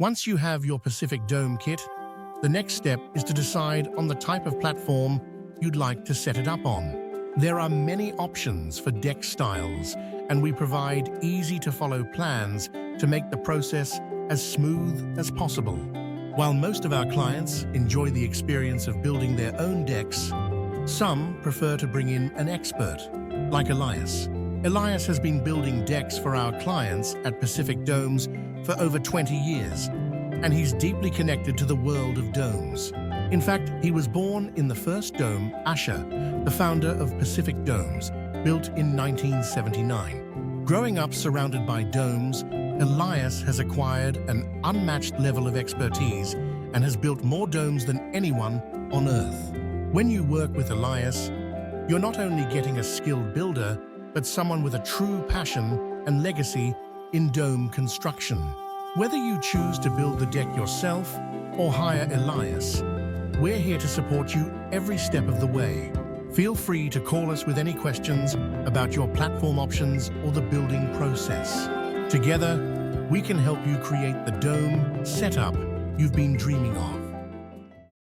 Once you have your Pacific Dome kit, the next step is to decide on the type of platform you'd like to set it up on. There are many options for deck styles, and we provide easy-to-follow plans to make the process as smooth as possible. While most of our clients enjoy the experience of building their own decks, some prefer to bring in an expert, like Elias. Elias has been building decks for our clients at Pacific Domes for over 20 years, and he's deeply connected to the world of domes. In fact, he was born in the first dome, Asher, the founder of Pacific Domes, built in 1979. Growing up surrounded by domes, Elias has acquired an unmatched level of expertise and has built more domes than anyone on Earth. When you work with Elias, you're not only getting a skilled builder, but someone with a true passion and legacy in dome construction. Whether you choose to build the deck yourself or hire Elias, we're here to support you every step of the way. Feel free to call us with any questions about your platform options or the building process. Together, we can help you create the dome setup you've been dreaming of.